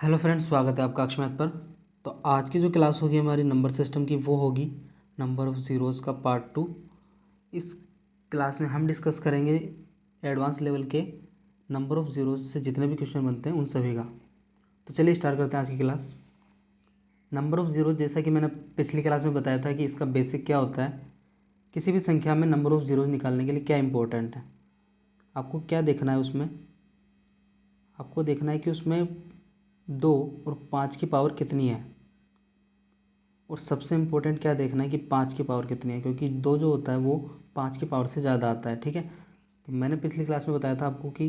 Hello friends, स्वागत है आपका अक्षमैथ पर। तो आज की जो क्लास होगी हमारी नंबर सिस्टम की, वो होगी नंबर ऑफ़ ज़ीरोज़ का पार्ट 2। इस क्लास में हम डिस्कस करेंगे एडवांस लेवल के नंबर ऑफ़ ज़ीरोज़ से जितने भी क्वेश्चन बनते हैं उन सभी का। तो चलिए स्टार्ट करते हैं आज की क्लास। नंबर ऑफ़ ज़ीरोज़, जैसा कि मैंने पिछली क्लास में बताया था कि इसका बेसिक क्या होता है। किसी भी संख्या में नंबर ऑफ़ ज़ीरोज़ निकालने के लिए क्या इंपॉर्टेंट है, आपको क्या देखना है उसमें। आपको देखना है कि उसमें 2 और 5 की पावर कितनी है, और सबसे इम्पोर्टेंट क्या देखना है कि 5 की पावर कितनी है, क्योंकि 2 जो होता है वो 5 की पावर से ज़्यादा आता है। ठीक है, तो मैंने पिछली क्लास में बताया था आपको कि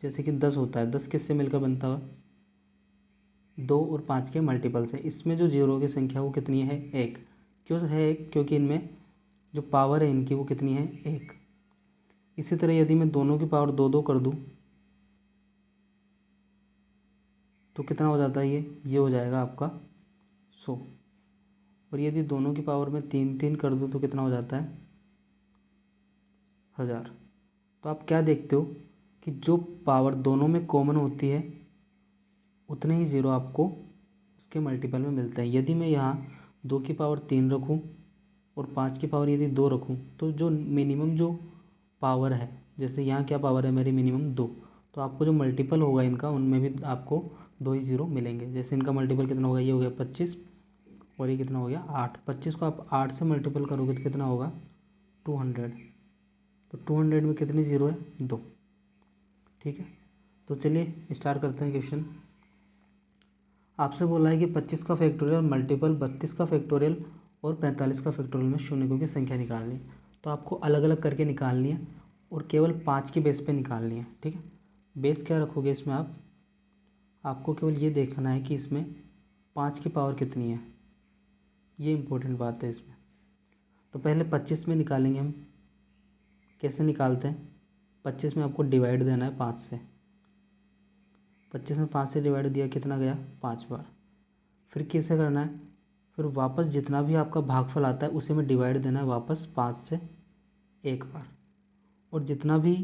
जैसे कि 10 होता है, 10 किससे मिलकर बनता है, 2 और 5 के मल्टीपल से। इसमें जो जीरो की संख्या वो कितनी है, 1। क्यों है 1? क्योंकि इनमें जो पावर है इनकी वो कितनी है, 1। इसी तरह यदि मैं दोनों की पावर 2 2 कर दूँ तो कितना हो जाता है, ये हो जाएगा आपका 100। और यदि दोनों की पावर में 3 3 कर दूँ तो कितना हो जाता है, 1000। तो आप क्या देखते हो कि जो पावर दोनों में कॉमन होती है उतने ही ज़ीरो आपको उसके मल्टीपल में मिलते हैं। यदि मैं यहाँ 2 की पावर 3 रखूँ और 5 की पावर यदि 2 रखूँ तो जो मिनिमम जो पावर है, जैसे यहाँ क्या पावर है मेरी, मिनिमम 2, तो आपको जो मल्टीपल होगा इनका उनमें भी आपको 2 ही ज़ीरो मिलेंगे। जैसे इनका मल्टीपल कितना होगा, ये हो गया 25 और ये कितना हो गया 8। 25 को आप 8 से मल्टीपल करोगे तो कितना होगा, 200। तो 200 में कितनी ज़ीरो है, 2। ठीक है, तो चलिए स्टार्ट करते हैं क्वेश्चन। आपसे बोला है कि 25 का फैक्टोरियल मल्टीपल 32 का फैक्टोरियल और 45 का फैक्टोरियल में शून्य की संख्या निकालनी है। तो आपको अलग अलग करके निकालनी है और केवल 5 की बेस पे निकालनी है। ठीक है, बेस क्या रखोगे इसमें आपको केवल ये देखना है कि इसमें 5 की पावर कितनी है, ये इंपॉर्टेंट बात है इसमें। तो पहले 25 में निकालेंगे हम। कैसे निकालते हैं, 25 में आपको डिवाइड देना है 5 से। 25 में 5 से डिवाइड दिया, कितना गया, 5 बार। फिर कैसे करना है, फिर वापस जितना भी आपका भागफल आता है उसे में डिवाइड देना है वापस 5 से एक बार। और जितना भी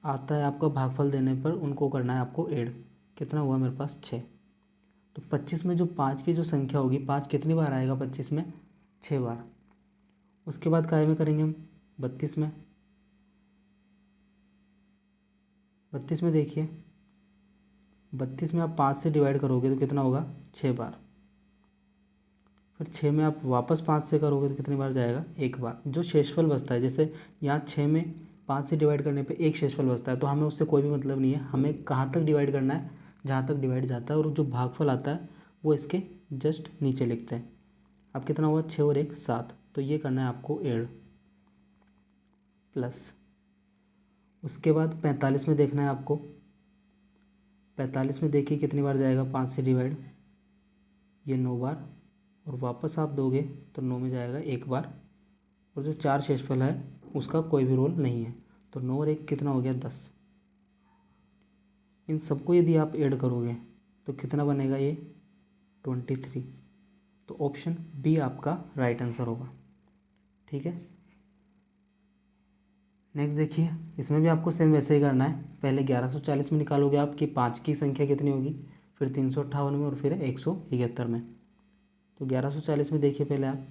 आता है आपका भागफल देने पर उनको करना है आपको ऐड। कितना हुआ मेरे पास, 6। तो 25 में जो 5 की जो संख्या होगी, 5 कितनी बार आएगा 25 में, 6 बार। उसके बाद काय में करेंगे हम, 32 में। 32 में देखिए, 32 में आप 5 से डिवाइड करोगे तो कितना होगा, 6 बार। फिर 6 में आप वापस 5 से करोगे तो कितनी बार जाएगा, एक बार। जो शेषफल बचता है, जैसे यहाँ 6 में 5 से डिवाइड करने पे एक शेषफल बचता है, तो हमें उससे कोई भी मतलब नहीं है। हमें कहाँ तक डिवाइड करना है, जहाँ तक डिवाइड जाता है, और जो भागफल आता है वो इसके जस्ट नीचे लिखते हैं। अब कितना हुआ, 6 और 1 7। तो ये करना है आपको ऐड प्लस। उसके बाद 45 में देखना है आपको। 45 में देखिए कितनी बार जाएगा 5 से डिवाइड, ये 9 बार। और वापस आप दोगे तो 9 में जाएगा एक बार। और जो 4 शेषफल है उसका कोई भी रोल नहीं है। तो 9 और 1 कितना हो गया, 10। इन सबको यदि आप ऐड करोगे तो कितना बनेगा, ये 23। तो ऑप्शन बी आपका राइट आंसर होगा। ठीक है, नेक्स्ट देखिए, इसमें भी आपको सेम वैसे ही करना है। पहले 1140 में निकालोगे आप कि 5 की संख्या कितनी होगी, फिर 358 में, और फिर 171 में। तो 1140 में देखिए पहले आप,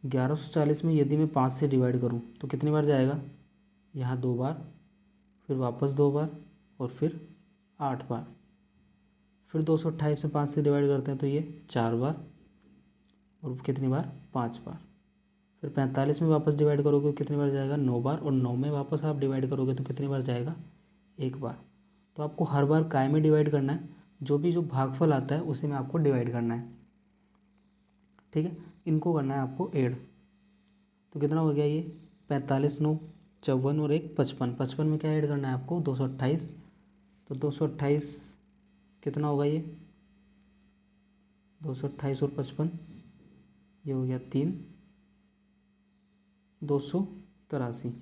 1140 में यदि मैं 5 से डिवाइड करूँ तो कितनी बार जाएगा, यहाँ 2 बार, फिर वापस 2 बार, और फिर 8 बार। फिर 228 में 5 से डिवाइड करते हैं तो ये 4 बार, और कितनी बार, 5 बार। फिर 45 में वापस डिवाइड करोगे तो कितनी बार जाएगा, 9 बार। और 9 में वापस आप डिवाइड करोगे तो कितनी बार जाएगा, एक बार। तो आपको हर बार काय में डिवाइड करना है, जो भी जो भागफल आता है उसी में आपको डिवाइड करना है। ठीक है, इनको करना है आपको ऐड। तो कितना हो गया ये, 45 9 54 और 1 55। 55 में क्या ऐड करना है आपको, 228। तो 228 कितना होगा ये, 228 और 55, ये हो गया 3, 283।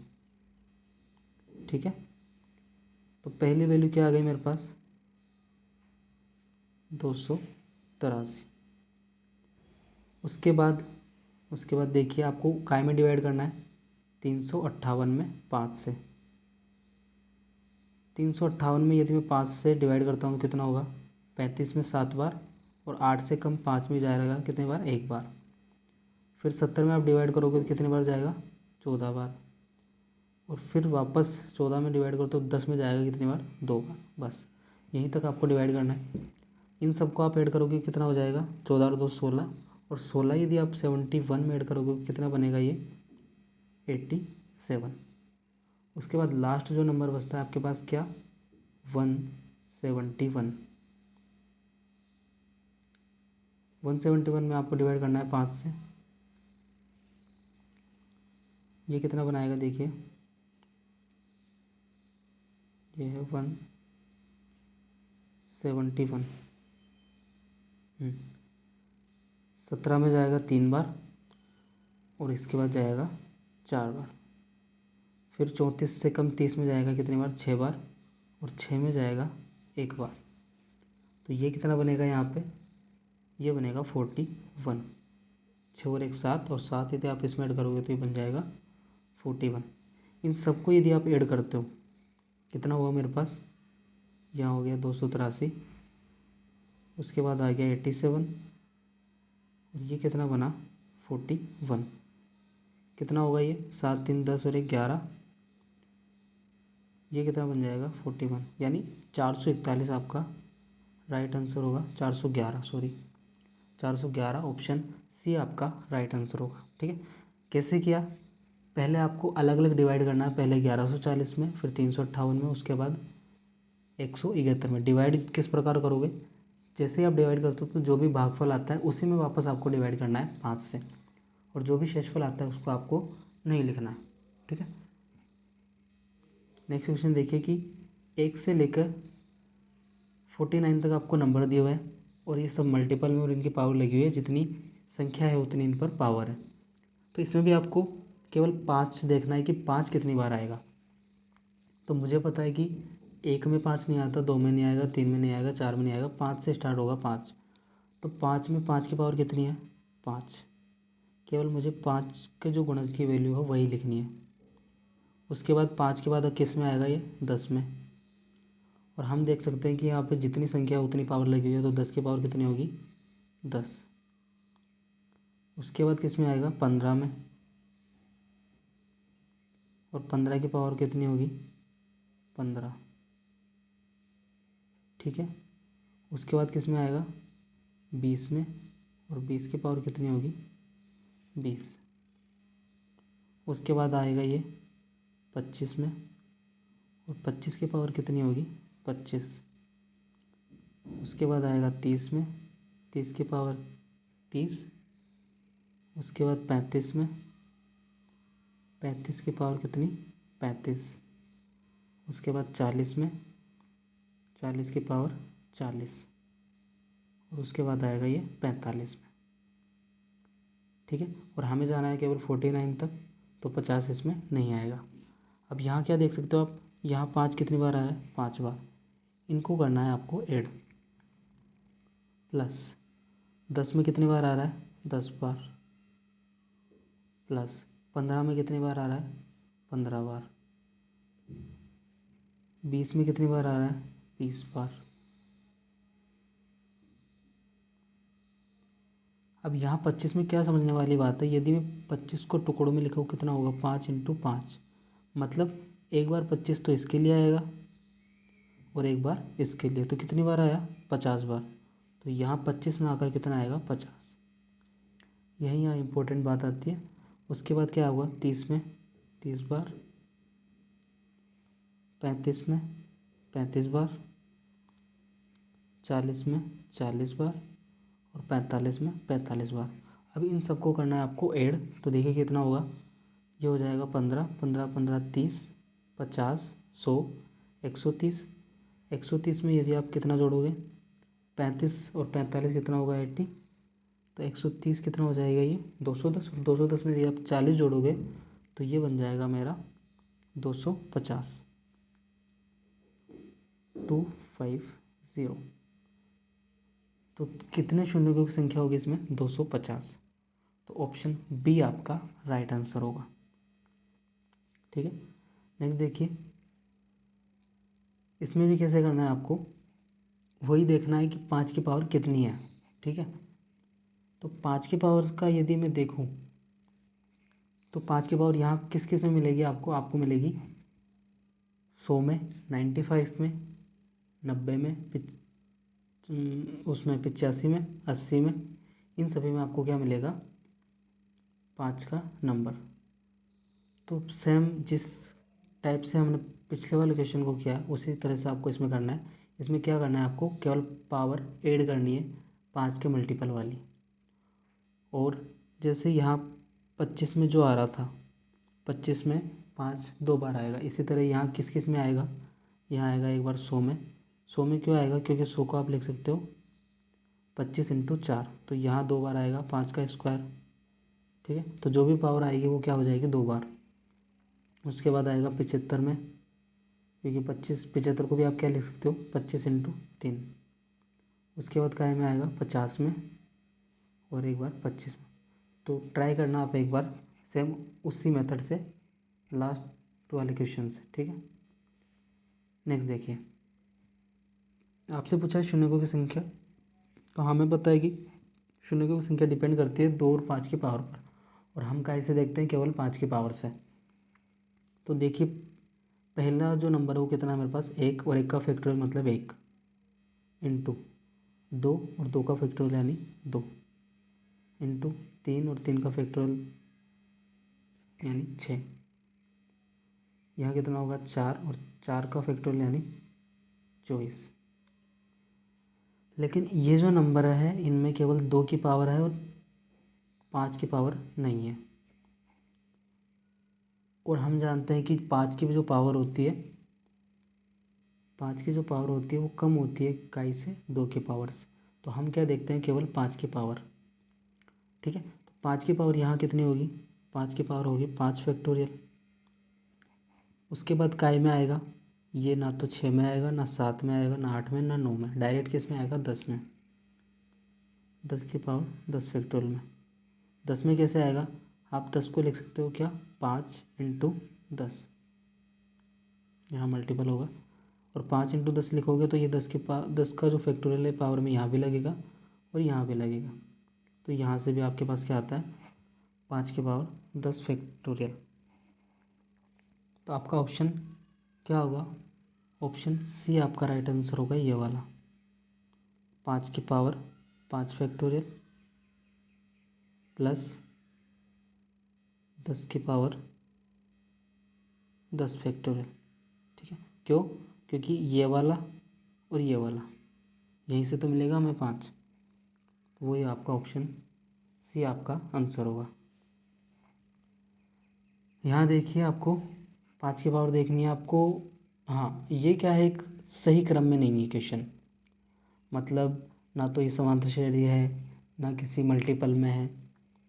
ठीक है, तो पहली वैल्यू क्या आ गई मेरे पास, 283। उसके बाद देखिए आपको काय में डिवाइड करना है, 358 में 5 से। 358 में यदि मैं 5 से डिवाइड करता हूँ तो कितना होगा? 35 में 7 बार, और 8 से कम 5 में जाएगा कितने बार? 1 बार। फिर 70 में आप डिवाइड करोगे तो कितने बार जाएगा? 14 बार। और फिर वापस 14 में डिवाइड करो तो 10 में जाएगा कितनी बार? 2 बार। बस यहीं तक आपको डिवाइड करना है। इन सबको आप ऐड करोगे कितना हो जाएगा? 14 और 2 16, और 16 यदि आप 71 में ऐड करोगे कितना बनेगा? ये 87। उसके बाद लास्ट जो नंबर बचता है आपके पास क्या? 171। 171 में आपको डिवाइड करना है 5 से। ये कितना बनाएगा? देखिए ये है 171। 17 में जाएगा 3 बार, और इसके बाद जाएगा 4 बार। फिर 34 से कम 30 में जाएगा कितनी बार? 6 बार, और 6 में जाएगा 1 बार। तो ये कितना बनेगा यहाँ पे? ये बनेगा 41। 6 और 1 7, और 7 यदि आप इसमें ऐड करोगे तो ये बन जाएगा 41। इन सबको यदि आप ऐड करते हो कितना हुआ मेरे पास? यहाँ हो गया 283, उसके बाद आ गया 87, और ये कितना बना? 41। कितना होगा ये? 7 3 10 और 1 11, ये कितना बन जाएगा? 41। यानी 441 आपका राइट आंसर होगा। 411, सॉरी 411, ऑप्शन सी आपका राइट आंसर होगा। ठीक है, कैसे किया? पहले आपको अलग अलग डिवाइड करना है। पहले 1140 में, फिर 358 में, उसके बाद 171 में। डिवाइड किस प्रकार करोगे? जैसे ही आप डिवाइड करते हो तो जो भी भागफल आता है उसी में वापस आपको डिवाइड करना है 5 से, और जो भी शेषफल आता है उसको आपको नहीं लिखना है। ठीक है, नेक्स्ट क्वेश्चन देखिए कि 1 से लेकर 49 तक आपको नंबर दिए हुए हैं, और ये सब मल्टीपल में और इनकी पावर लगी हुई है। जितनी संख्या है उतनी इन पर पावर है। तो इसमें भी आपको केवल 5 देखना है कि 5 कितनी बार आएगा। तो मुझे पता है कि 1 में 5 नहीं आता, 2 में नहीं आएगा, 3 में नहीं आएगा, 4 में नहीं आएगा, 5 से स्टार्ट होगा 5। तो 5 में 5 की पावर कितनी है? 5। केवल मुझे 5 के जो गुणज की वैल्यू है वही लिखनी है। उसके बाद 5 के बाद किस में आएगा? ये 10 में। और हम देख सकते हैं कि यहाँ पे जितनी संख्या उतनी पावर लगी हुई है, तो 10 की पावर कितनी होगी? 10। उसके बाद किस में आएगा? 15 में। और 15 की पावर कितनी होगी? 15। ठीक है, उसके बाद किस में आएगा? 20 में। और 20 की पावर कितनी होगी? 20। उसके बाद आएगा ये 25 में, और 25 की पावर कितनी होगी? 25। उसके बाद आएगा 30 में, 30 की पावर 30। उसके बाद 35 में, 35 की पावर कितनी? 35। उसके बाद 40 में, 40 की पावर 40। और उसके बाद आएगा ये 45 में। ठीक है, और हमें जाना है केवल 49 तक, तो 50 इसमें नहीं आएगा। अब यहाँ क्या देख सकते हो आप? यहाँ 5 कितनी बार आ रहा है? 5 बार। इनको करना है आपको ऐड। प्लस 10 में कितनी बार आ रहा है? 10 बार। प्लस 15 में कितनी बार आ रहा है? 15 बार। 20 में कितनी बार आ रहा है? 20 बार। अब यहाँ 25 में क्या समझने वाली बात है? यदि मैं 25 को टुकड़ों में लिखूँ कितना होगा? 5 × 5, मतलब एक बार 25 तो इसके लिए आएगा और एक बार इसके लिए। तो कितनी बार आया? 50 बार। तो यहाँ 25 में आकर कितना आएगा? 50। यही यहाँ इम्पोर्टेंट बात आती है। उसके बाद क्या होगा? 30 में 30 बार, 35 में 35 बार, 40 में 40 बार, और 45 में 45 बार। अब इन सबको करना है आपको ऐड। तो देखिए कितना होगा? ये हो जाएगा 15 15 15 30, 50, 100, 130। 130 में यदि आप कितना जोड़ोगे? 35 और 45 कितना होगा? 80। तो 130 कितना हो जाएगा? ये 210। 210 में यदि आप 40 जोड़ोगे तो ये बन जाएगा मेरा 250। 250। तो कितने शून्य की संख्या होगी इसमें? 250। तो ऑप्शन बी आपका राइट आंसर होगा। ठीक है, नेक्स्ट देखिए इसमें भी कैसे करना है आपको, वही देखना है कि 5 की पावर कितनी है। ठीक है, तो 5 की पावर का यदि मैं देखूं तो 5 की पावर यहाँ किस किस में मिलेगी आपको मिलेगी 100 में, 95 में, 90 में, उसमें 85 में, 80 में, इन सभी में आपको क्या मिलेगा 5 का नंबर। तो सेम जिस टाइप से हमने पिछले वाले क्वेश्चन को किया उसी तरह से आपको इसमें करना है। इसमें क्या करना है, आपको केवल पावर ऐड करनी है 5 के मल्टीपल वाली। और जैसे यहाँ 25 में जो आ रहा था, 25 में 5 2 बार आएगा, इसी तरह यहाँ किस किस में आएगा, यहाँ आएगा एक बार 100 में। 100 में क्यों आएगा, क्योंकि 100 को आप लिख सकते हो 25 × 4, तो यहाँ 2 बार आएगा 5 का स्क्वायर। ठीक है, तो जो भी पावर आएगी वो क्या हो जाएगी 2 बार। उसके बाद आएगा 75 में, क्योंकि 75 को भी आप क्या लिख सकते हो 25 × 3। उसके बाद काय में आएगा 50 में, और एक बार 25 में। तो ट्राई करना आप एक बार सेम उसी मेथड से लास्ट वाले क्वेश्चन से। ठीक है, नेक्स्ट देखिए, आपसे पूछा है शून्यकों की संख्या, तो हमें पता है कि शून्यकों की संख्या डिपेंड करती है 2 और 5 की पावर पर, और हम कैसे देखते हैं केवल 5 की पावर से। तो देखिए पहला जो नंबर है वो कितना है मेरे पास 1, और 1 का फैक्टोरियल मतलब 1 इंटू 2, और 2 का फैक्टोरियल यानी 2 इंटू 3, और 3 का फैक्टोरियल यानी 6। यहाँ कितना होगा 4, और 4 का फैक्टोरियल यानी 24। लेकिन ये जो नंबर है इनमें केवल 2 की पावर है और 5 की पावर नहीं है। और हम जानते हैं कि 5 की जो पावर होती है, 5 की जो पावर होती है वो कम होती है इकाई से 2 की पावर से। तो हम क्या देखते हैं केवल 5 की पावर। ठीक है, तो 5 की पावर यहाँ कितनी होगी, 5 की पावर होगी 5 फैक्टोरियल। उसके बाद काय में आएगा, ये ना तो 6 में आएगा, ना 7 में आएगा, ना 8 में, ना 9 में, डायरेक्ट किस में आएगा 10 में। 10 की पावर 10 फैक्टोरियल में। 10 में कैसे आएगा, आप 10 को लिख सकते हो क्या 5 × 10, यहाँ मल्टीपल होगा, और 5 × 10 लिखोगे तो ये 10 का जो फैक्टोरियल है पावर में यहाँ भी लगेगा और यहाँ भी लगेगा। तो यहाँ से भी आपके पास क्या आता है 5 की पावर 10 फैक्टोरियल। तो आपका ऑप्शन क्या होगा, ऑप्शन सी आपका राइट आंसर होगा, ये वाला 5 की पावर 5 फैक्टोरियल प्लस 10 की पावर 10 फैक्टोरियल। ठीक है, क्यों, क्योंकि ये वाला और ये वाला यहीं से तो मिलेगा हमें 5, तो वही आपका ऑप्शन सी आपका आंसर होगा। यहाँ देखिए आपको 5 की पावर देखनी है आपको। हाँ, ये क्या है एक सही क्रम में नहीं है क्वेश्चन, मतलब ना तो ये समांतर श्रेणी है ना किसी मल्टीपल में है।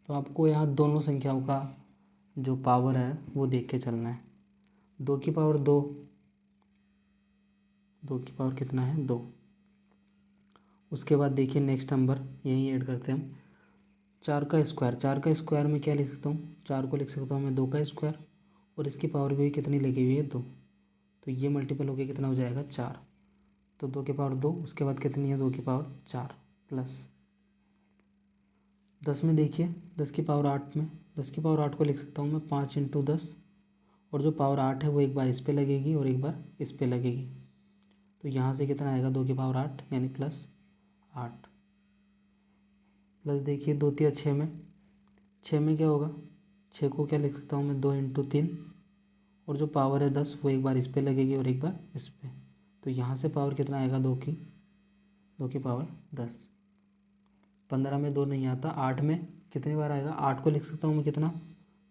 तो आपको यहाँ दोनों संख्याओं का जो पावर है वो देख के चलना है। 2 की पावर 2, 2 की पावर कितना है 2। उसके बाद देखिए नेक्स्ट नंबर यहीं ऐड करते हैं हम 4 का स्क्वायर। 4 का स्क्वायर में क्या लिख सकता हूँ, 4 को लिख सकता हूँ मैं 2 का स्क्वायर, और इसकी पावर भी कितनी लगी हुई है 2, तो ये मल्टीपल होकर कितना हो जाएगा 4। तो 2 की पावर 2, उसके बाद कितनी है 2 की पावर 4 प्लस 10 में देखिए 10 की पावर 8 में, 10 की पावर 8 को लिख सकता हूँ मैं 5 × 10, और जो पावर 8 है वो एक बार इस पे लगेगी और एक बार इस पे लगेगी। तो यहाँ से कितना आएगा 2 की पावर 8 यानी प्लस 8 प्लस देखिए 2 × 6 में, 6 में क्या होगा, 6 को क्या लिख सकता हूँ मैं 2 × 3, और जो पावर है 10 वो एक बार इस पे लगेगी और एक बार इस पे। तो यहाँ से पावर कितना आएगा 2 की पावर 10। 15 में 2 नहीं आता, 8 में कितनी बार आएगा, 8 को लिख सकता हूँ मैं कितना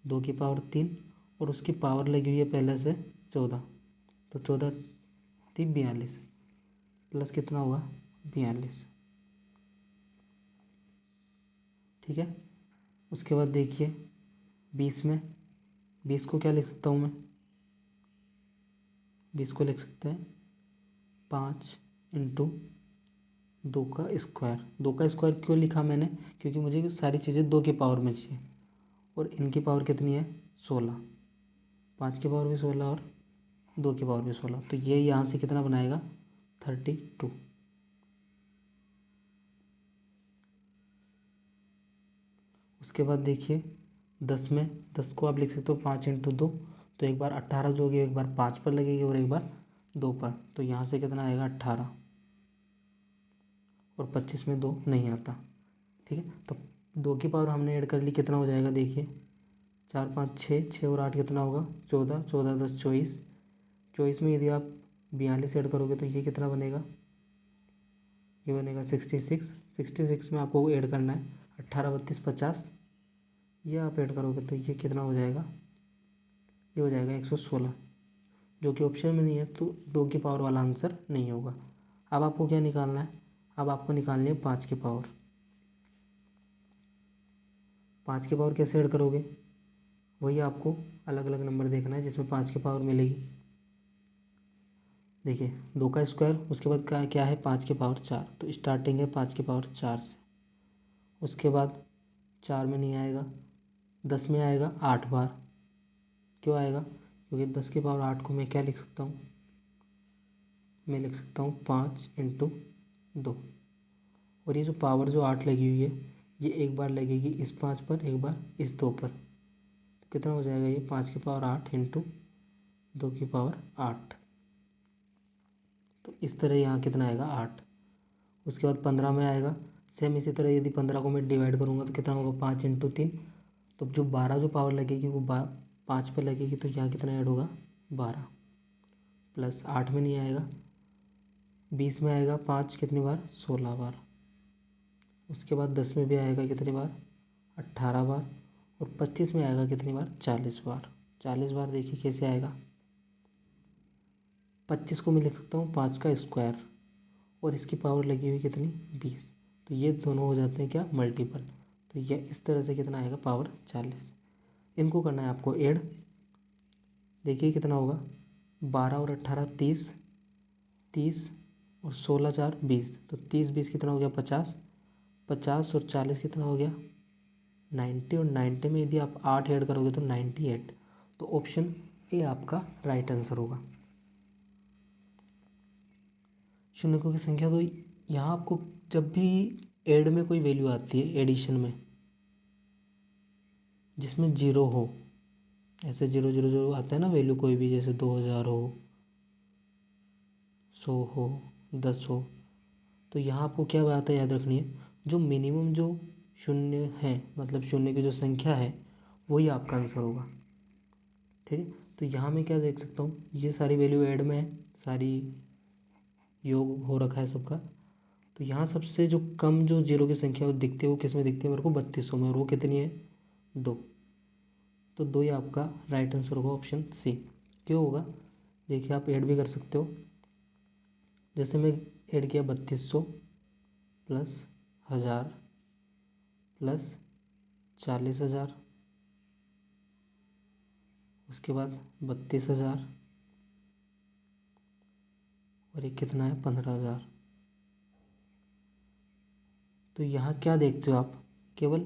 2 की पावर 3, और उसकी पावर लगी हुई है पहले से 14, तो 14 थी 42 प्लस कितना होगा 42। ठीक है, उसके बाद देखिए 20 में, 20 को क्या लिख सकता हूँ मैं, 20 को लिख सकते हैं 5 × 2 का स्क्वायर। 2 का स्क्वायर क्यों लिखा मैंने, क्योंकि मुझे सारी चीज़ें 2 की पावर में चाहिए, और इनकी पावर कितनी है 16, 5 की पावर भी 16 और 2 की पावर भी 16, तो ये यहाँ से कितना बनाएगा 32। उसके बाद देखिए 10 में 10 को आप लिख सकते हो 5 × 2, तो एक बार 18 जो होगी एक बार 5 पर लगेगी और एक बार 2 पर, तो यहाँ से कितना आएगा 18, और 25 में 2 नहीं आता। ठीक है, तो 2 की पावर हमने ऐड कर ली, कितना हो जाएगा देखिए 4 5 6, 6 और 8 कितना होगा 14, 14 10 24, 24 में यदि आप 42 ऐड करोगे तो ये कितना बनेगा, ये बनेगा 66। 66 में आपको ऐड करना है 18 32 50, ये आप ऐड करोगे तो ये कितना हो जाएगा, ये हो जाएगा 116, जो कि ऑप्शन में नहीं है, तो 2 की पावर वाला आंसर नहीं होगा। अब आपको क्या निकालना है, अब आपको निकालनी है 5 की पावर। 5 की पावर कैसे ऐड करोगे, वही आपको अलग अलग नंबर देखना है जिसमें 5 की पावर मिलेगी। देखिए 2 का स्क्वायर, उसके बाद क्या क्या है 5 की पावर 4, तो स्टार्टिंग है 5 की पावर 4 से। उसके बाद 4 में नहीं आएगा, 10 में आएगा 8 बार। क्यों आएगा, क्योंकि 10 की पावर 8 को मैं क्या लिख सकता हूँ, मैं लिख सकता हूँ 5 × 2, और ये जो पावर जो 8 लगी हुई है ये एक बार लगेगी इस 5 पर, एक बार इस 2 पर, तो कितना हो जाएगा ये 5 की पावर 8 × 2 की पावर 8, तो इस तरह यहाँ कितना आएगा 8। उसके बाद 15 में आएगा सेम इसी तरह, यदि 15 को मैं डिवाइड करूँगा तो कितना होगा 5 × 3, तो जो 12 जो पावर लगेगी वो 5 पर लगेगी, तो यहाँ कितना ऐड होगा 12, प्लस 8 में नहीं आएगा, 20 में आएगा 5 कितनी बार 16 बार। उसके बाद 10 में भी आएगा कितनी बार 18 बार, और 25 में आएगा कितनी बार 40 बार। 40 बार देखिए कैसे आएगा, 25 को मैं लिख सकता हूँ 5 का स्क्वायर, और इसकी पावर लगी हुई कितनी 20, तो ये दोनों हो जाते हैं क्या मल्टीपल, तो ये इस तरह से कितना आएगा पावर 40। इनको करना है आपको ऐड, देखिए कितना होगा 12 और 18 30, 30 और 16 4 20, तो 30 20 कितना हो गया 50, 50 और 40 कितना हो गया 90, और 90 में यदि आप 8 ऐड करोगे तो 98, तो ऑप्शन ए आपका राइट आंसर होगा। शून्यकों की संख्या, तो यहाँ आपको जब भी ऐड में कोई वैल्यू आती है एडिशन में जिसमें जीरो हो, ऐसे 0 0 0 आता है ना वैल्यू कोई भी, जैसे 2000 हो 100 हो 10 हो, तो यहाँ आपको क्या बात है याद रखनी है, जो मिनिमम जो शून्य है मतलब शून्य की जो संख्या है वही आपका आंसर होगा। ठीक है, तो यहाँ मैं क्या देख सकता हूँ, ये सारी वैल्यू ऐड में है, सारी योग हो रखा है सबका, तो यहाँ सबसे जो कम जो जीरो की संख्या वो दिखती है, वो किस में दिखती है मेरे को 3200 में, और वो कितनी है 2, तो 2 ही आपका राइट आंसर होगा ऑप्शन सी। क्यों होगा, देखिए आप ऐड भी कर सकते हो, जैसे मैं ऐड किया 3200 प्लस 1000 प्लस 40,000, उसके बाद 32,000, और ये कितना है 15,000। तो यहाँ क्या देखते हो आप, केवल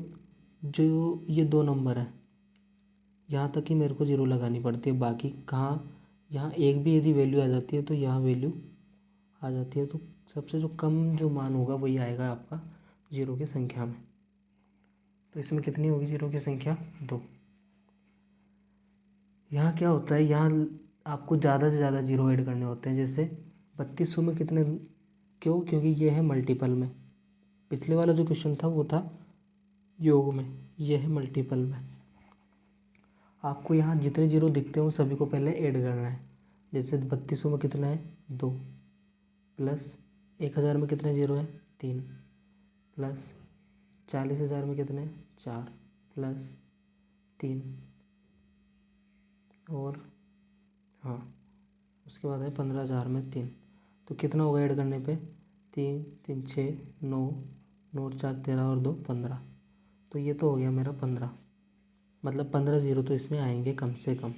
जो ये 2 नंबर है यहाँ तक ही मेरे को जीरो लगानी पड़ती है, बाकी कहाँ, यहाँ एक भी यदि वैल्यू आ जाती है तो यहाँ वैल्यू आ जाती है, तो सबसे जो कम जो मान होगा वही आएगा आपका जीरो की संख्या में। तो इसमें कितनी होगी जीरो की संख्या 2। यहाँ क्या होता है, यहाँ आपको ज़्यादा से ज़्यादा जीरो ऐड करने होते हैं, जैसे 3200 में कितने, क्यों, क्योंकि ये है मल्टीपल में, पिछले वाला जो क्वेश्चन था वो था योग में, ये है मल्टीपल में। आपको यहाँ जितने जीरो दिखते हो सभी को पहले ऐड करना है, जैसे 3200 में कितना है 2, प्लस 1000 में कितने जीरो है 3, प्लस 40,000 में कितने 4, प्लस 3, और हाँ उसके बाद है 15,000 में 3, तो कितना होगा ऐड करने पे 3 3 6 9, 9 और 4 13 और 2 15, तो ये तो हो गया मेरा 15, मतलब 15 जीरो तो इसमें आएंगे कम से कम।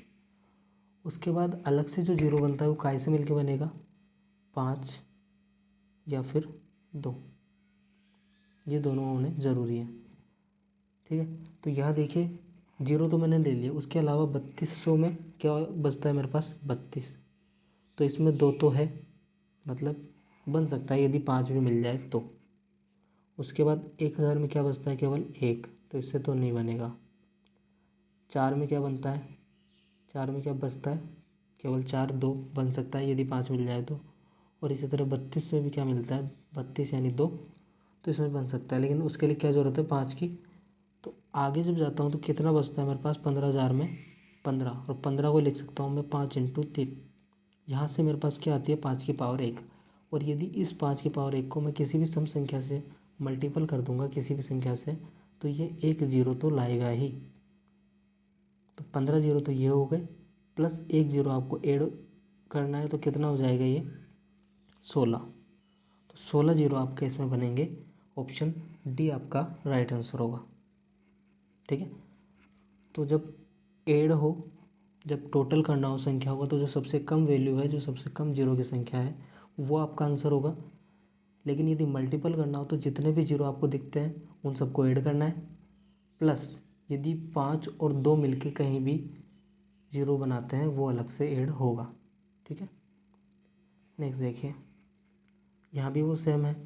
उसके बाद अलग से जो जीरो बनता है वो काय से मिलके बनेगा 5 या फिर 2, ये दोनों होने ज़रूरी है। ठीक है, तो यहाँ देखिए जीरो तो मैंने ले लिया, उसके अलावा 3200 में क्या बचता है मेरे पास 32, तो इसमें 2 तो है, मतलब बन सकता है यदि 5 भी मिल जाए तो। उसके बाद 1000 में क्या बचता है, केवल 1, तो इससे तो नहीं बनेगा। 4 में क्या बनता है, 4 में क्या बचता है, केवल 4, 2 बन सकता है यदि 5 मिल जाए तो। और इसी तरह 32 में भी क्या मिलता है, 32 यानी 2, तो इसमें बन सकता है, लेकिन उसके लिए क्या ज़रूरत है, 5 की। तो आगे जब जाता हूँ तो कितना बचता है मेरे पास, 15,000 में 15, और 15 को लिख सकता हूँ मैं 5 × 3। यहाँ से मेरे पास क्या आती है, 5 की पावर 1। और यदि इस 5 की पावर 1 को मैं किसी भी सम संख्या से मल्टीपल कर दूंगा, किसी भी संख्या से, तो ये 1 0 तो लाएगा ही। तो 15 0 तो ये हो गए, प्लस 1 0 आपको ऐड करना है, तो कितना हो जाएगा ये, 16। तो 16 0 आपके इसमें बनेंगे। ऑप्शन डी आपका राइट आंसर होगा। ठीक है, तो जब ऐड हो, जब टोटल करना हो संख्या होगा, तो जो सबसे कम वैल्यू है, जो सबसे कम जीरो की संख्या है, वो आपका आंसर होगा। लेकिन यदि मल्टीपल करना हो तो जितने भी जीरो आपको दिखते हैं उन सबको ऐड करना है, प्लस यदि 5 और 2 मिलके कहीं भी जीरो बनाते हैं वो अलग से ऐड होगा। ठीक है, नेक्स्ट देखिए, यहाँ भी वो सेम है।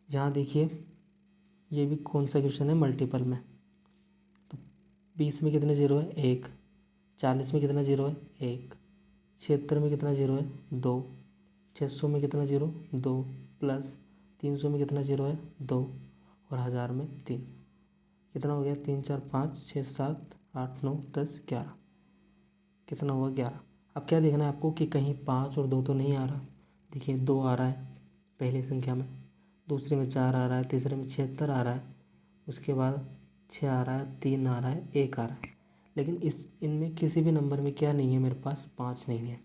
यहाँ देखिए, ये भी कौन सा क्वेश्चन है, मल्टीपल में। तो 20 में कितने जीरो है, 1। 40 में कितना जीरो है, 1। 76 में कितना जीरो है, 2। 600 में कितना जीरो, 2, प्लस 300 में कितना जीरो है, 2, और 1000 में 3। कितना हो गया, 3 4 5 6 7 8 9 10 11, कितना हुआ, 11। अब क्या देखना है आपको कि कहीं 5 और 2 तो नहीं आ रहा। देखिए 2 आ रहा है पहली संख्या में, दूसरे में 4 आ रहा है, तीसरे में 76 आ रहा है, उसके बाद 6 आ रहा है, 3 आ रहा है, 1 आ रहा है। लेकिन इनमें किसी भी नंबर में क्या नहीं है, मेरे पास 5 नहीं है।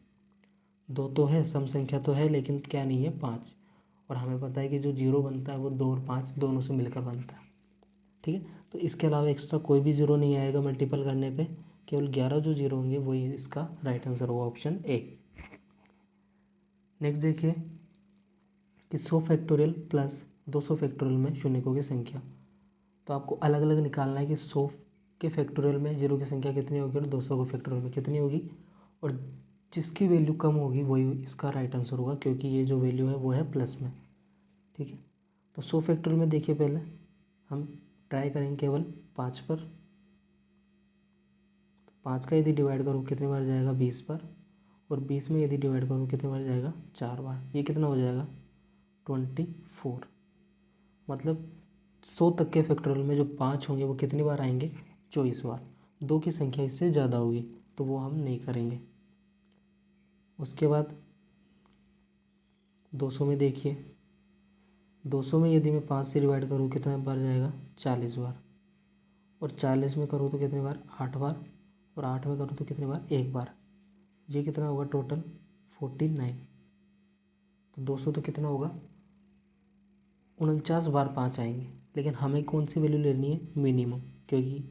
2 तो है, सम संख्या तो है, लेकिन क्या नहीं है, 5। और हमें पता है कि जो जीरो बनता है वो 2 और 5 दोनों से मिलकर बनता है। ठीक है, तो इसके अलावा एक्स्ट्रा कोई भी ज़ीरो नहीं आएगा मल्टीपल करने पे, केवल 11 जो जीरो होंगे वही इसका राइट आंसर होगा, ऑप्शन ए। नेक्स्ट देखिए कि 100 फैक्टोरियल प्लस 200 फैक्टोरियल में शून्यकों की संख्या। तो आपको अलग अलग निकालना है कि 100 के फैक्टोरियल में जीरो की संख्या कितनी होगी और 200 के फैक्टोरियल में कितनी होगी, और जिसकी वैल्यू कम होगी वही इसका राइट आंसर होगा, क्योंकि ये जो वैल्यू है वो है प्लस में। ठीक है, तो 100 फैक्टोरियल में देखिए, पहले हम ट्राई करेंगे केवल 5 पर। 5 का यदि डिवाइड करूँ कितनी बार जाएगा, 20 बार, और 20 में यदि डिवाइड करूँ कितनी बार जाएगा, 4 बार। ये कितना हो जाएगा, 24। मतलब 100 तक के फैक्टोरियल में जो 5 होंगे वो कितनी बार आएंगे, 24 बार। 2 की संख्या इससे ज़्यादा होगी तो वो हम नहीं करेंगे। उसके बाद 200 में देखिए, 200 में यदि मैं 5 से डिवाइड करूँ कितने बार जाएगा, 40 बार, और 40 में करूँ तो कितनी बार, 8 बार, और 8 में करूँ तो कितनी बार, 1 बार। ये कितना होगा टोटल, 49। तो 200 तो कितना होगा, 49 बार 5 आएंगे। लेकिन हमें कौन सी वैल्यू लेनी है, मिनिमम, क्योंकि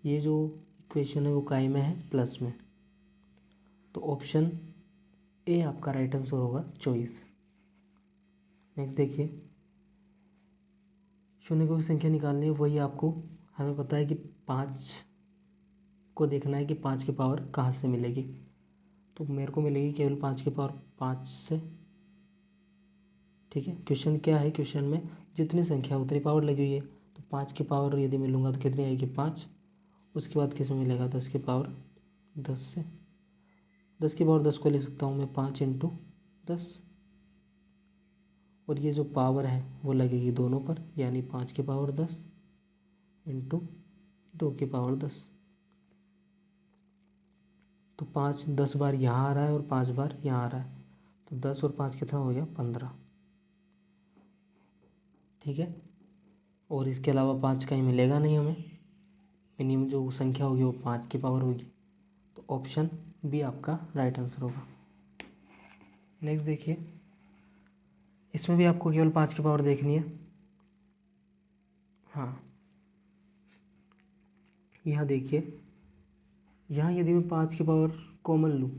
ये जो इक्वेशन है वो काय में है, प्लस में। तो ऑप्शन ए आपका राइट आंसर होगा, 24। नेक्स्ट देखिए, शून्य की संख्या निकालनी है, वही आपको हमें पता है कि 5 को देखना है कि 5 की पावर कहाँ से मिलेगी। तो मेरे को मिलेगी केवल 5 की पावर 5 से। ठीक है, क्वेश्चन क्या है, क्वेश्चन में जितनी संख्या उतनी पावर लगी हुई है। तो 5 की पावर यदि मैं लूँगा तो कितनी आएगी, 5। उसके बाद किस में मिलेगा, 10 की पावर 10 से। 10 की पावर 10 को लिख सकता हूँ मैं 5 × 10, और ये जो पावर है वो लगेगी दोनों पर, यानी 5 की पावर 10 × 2 की पावर 10। तो 5 10 बार यहाँ आ रहा है और 5 बार यहाँ आ रहा है, तो 10 और 5 कितना हो गया, 15। ठीक है, और इसके अलावा 5 कहीं मिलेगा नहीं हमें, मिनिमम जो संख्या होगी वो 5 की पावर होगी। तो ऑप्शन बी आपका राइट आंसर होगा। नेक्स्ट देखिए, इसमें भी आपको केवल 5 की पावर देखनी है। हाँ, यहाँ देखिए, यहाँ यदि मैं 5 की पावर कॉमन लूँ,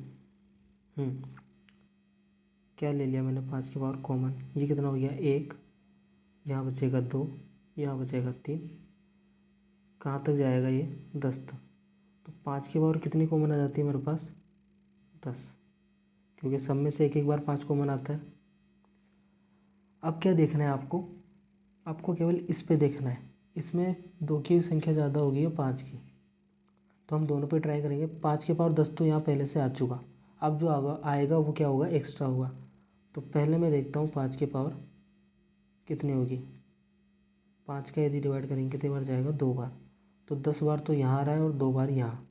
क्या ले लिया मैंने, 5 की पावर कॉमन, ये कितना हो गया, 1, यहाँ बचेगा 2, यहाँ बचेगा 3, कहाँ तक जाएगा ये, 10 तक। तो 5 की पावर कितनी कॉमन आ जाती है मेरे पास, 10। क्योंकि सब में से एक एक बार 5 कॉमन आता है। अब क्या देखना है आपको, आपको केवल इस पे देखना है, इसमें 2 की संख्या ज़्यादा होगी या 5 की, तो हम दोनों पे ट्राई करेंगे। 5 की पावर 10 तो यहाँ पहले से आ चुका, अब जो आएगा वो क्या होगा, एक्स्ट्रा होगा। तो पहले मैं देखता हूँ 5 की पावर कितनी होगी। 5 का यदि डिवाइड करेंगे कितनी बार जाएगा, 2 बार। तो 10 बार तो यहाँ आ रहा है और 2 बार यहाँ,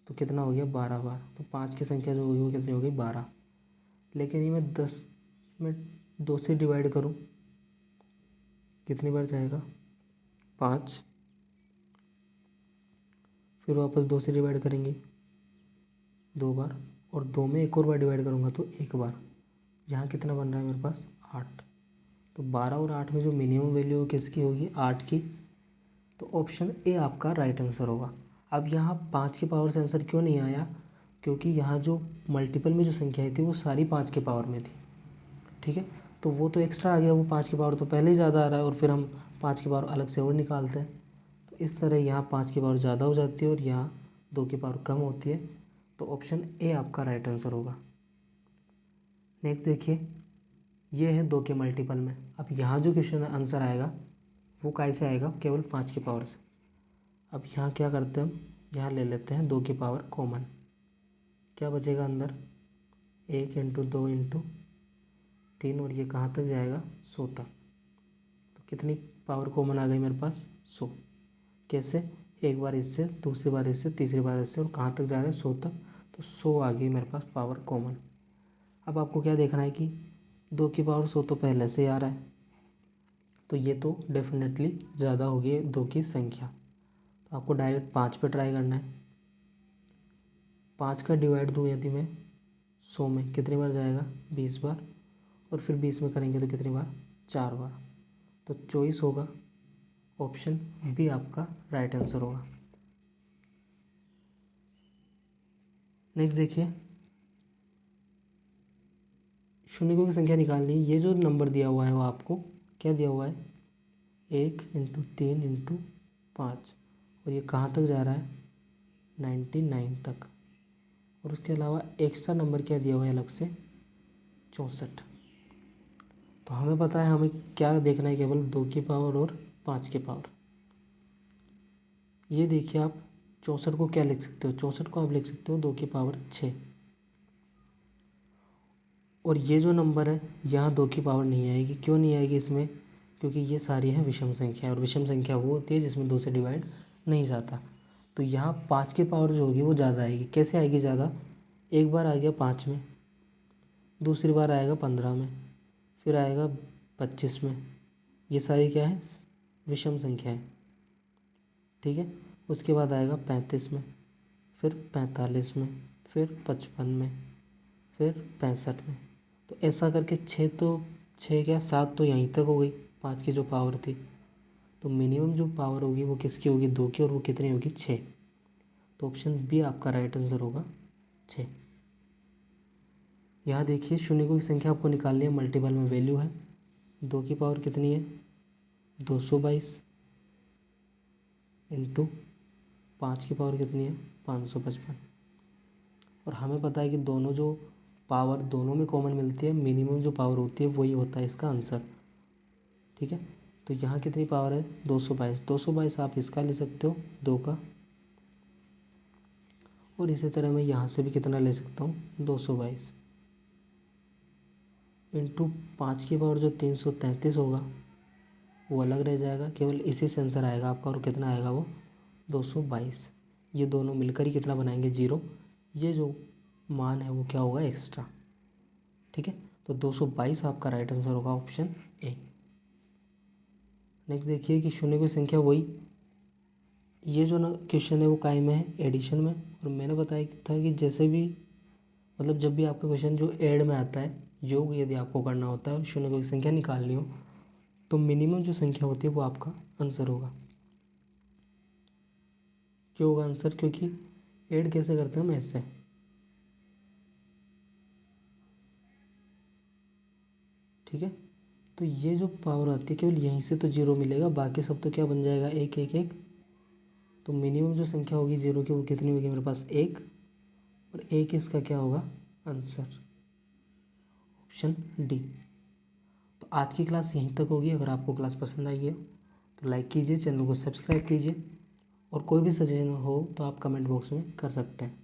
तो कितना हो गया, 12 बार। तो 5 की संख्या जो होगी वो कितनी हो गई, 12। लेकिन ये मैं 10 में 2 से डिवाइड करूँ कितनी बार जाएगा, 5। फिर वापस 2 से डिवाइड करेंगे 2 बार, और 2 में एक और बार डिवाइड करूँगा तो 1 बार। यहाँ कितना बन रहा है मेरे पास, 8। तो 12 और 8 में जो मिनिमम वैल्यू किसकी होगी, 8 की। तो ऑप्शन ए आपका राइट आंसर होगा। अब यहाँ 5 की पावर से आंसर क्यों नहीं आया, क्योंकि यहाँ जो मल्टीपल में जो संख्याएँ थी वो सारी 5 के पावर में थी, ठीक है। तो वो तो एक्स्ट्रा आ गया, वो 5 की पावर तो पहले ही ज़्यादा आ रहा है, और फिर हम 5 की पावर अलग से और निकालते हैं। तो इस तरह यहाँ 5 की पावर ज़्यादा हो जाती है और यहाँ 2 की पावर कम होती है। तो ऑप्शन ए आपका राइट आंसर होगा। नेक्स्ट देखिए, ये है 2 के मल्टीपल में। अब यहाँ जो क्वेश्चन आंसर आएगा वो कैसे आएगा, केवल 5 की पावर से। अब यहाँ क्या करते हैं, हम यहाँ ले लेते हैं 2 की पावर कॉमन। क्या बचेगा अंदर, 1 इंटू 2 इंटू 3, और ये कहाँ तक जाएगा, 100 तक। तो कितनी पावर कॉमन आ गई मेरे पास, 100। कैसे, एक बार इससे, दूसरी बार इससे, तीसरी बार इससे, और कहाँ तक जा रहा है, 100 तक। तो 100 आ गई मेरे पास पावर कॉमन। अब आपको क्या देखना है कि 2 की पावर 100 तो पहले से ही आ रहा है, तो ये तो डेफिनेटली ज़्यादा होगी 2 की संख्या। तो आपको डायरेक्ट 5 पे ट्राई करना है। 5 का डिवाइड दूँ यदि मैं 100 में, कितनी बार जाएगा, 20 बार। और फिर 20 में करेंगे तो कितनी बार, 4 बार। तो चॉइस होगा ऑप्शन बी आपका राइट आंसर होगा। नेक्स्ट देखिए, शून्यकों की संख्या निकालनी है। ये जो नंबर दिया हुआ है वो आपको क्या दिया हुआ है, 1 इंटू 3 इंटू 5, और ये कहाँ तक जा रहा है, 99 तक। और उसके अलावा एक्स्ट्रा नंबर क्या दिया हुआ है अलग से, 64। तो हमें पता है हमें क्या देखना है, केवल 2 की पावर और 5 की पावर। ये देखिए आप 64 को क्या लिख सकते हो, 64 को आप लिख सकते हो 2 की पावर 6। और ये जो नंबर है यहाँ 2 की पावर नहीं आएगी, क्यों नहीं आएगी इसमें, क्योंकि ये सारी हैं विषम संख्या, और विषम संख्या वो होती है जिसमें 2 से डिवाइड नहीं जाता। तो यहाँ 5 की पावर जो होगी वो ज़्यादा आएगी। कैसे आएगी ज़्यादा, एक बार आ गया 5 में, दूसरी बार आएगा 15 में, फिर आएगा 25 में। ये सारी क्या है, विषम संख्या है, ठीक है। उसके बाद आएगा 35 में, फिर 45 में, फिर 55 में, फिर 65 में। तो ऐसा करके 6 तो 6 क्या 7 तो यहीं तक हो गई 5 की जो पावर थी। तो मिनिमम जो पावर होगी वो किसकी होगी, 2 की, और वो कितनी होगी, 6। तो ऑप्शन बी आपका राइट आंसर होगा, 6। यहाँ देखिए शून्यकों की संख्या आपको निकालनी है, मल्टीपल में वैल्यू है। 2 की पावर कितनी है, 222 इंटू 5 की पावर कितनी है, 555। और हमें पता है कि दोनों जो पावर दोनों में कॉमन मिलती है, मिनिमम जो पावर होती है वही होता है इसका आंसर, ठीक है। तो यहाँ कितनी पावर है, 222। 222 आप इसका ले सकते हो 2 का, और इसी तरह मैं यहाँ से भी कितना ले सकता हूँ, 222 इंटू 5 की पावर जो 333 होगा वो अलग रह जाएगा, केवल इसी से आंसर आएगा आपका, और कितना आएगा वो 222। ये दोनों मिलकर ही कितना बनाएंगे, 0। ये जो मान है वो क्या होगा, एक्स्ट्रा, ठीक है। तो 222 आपका राइट आंसर होगा, ऑप्शन ए। नेक्स्ट देखिए कि शून्य की संख्या वही, ये जो ना क्वेश्चन है वो काय में है, एडिशन में। और मैंने बताया था कि जैसे भी मतलब जब भी आपका क्वेश्चन जो ऐड में आता है, योग यदि आपको करना होता है और शून्य की संख्या निकालनी हो, तो मिनिमम जो संख्या होती है वो आपका आंसर होगा। क्यों होगा आंसर, क्योंकि ऐड कैसे करते हैं हम, ऐसे, ठीक है। तो ये जो पावर आती है केवल यहीं से तो 0 मिलेगा, बाकी सब तो क्या बन जाएगा, 1 1 1। तो मिनिमम जो संख्या होगी 0 की वो कितनी होगी मेरे पास, 1, और 1 इसका क्या होगा आंसर। Option D. तो आज की क्लास यहीं तक होगी। अगर आपको क्लास पसंद आई है तो लाइक कीजिए, चैनल को सब्सक्राइब कीजिए और कोई भी सजेशन हो तो आप कमेंट बॉक्स में कर सकते हैं।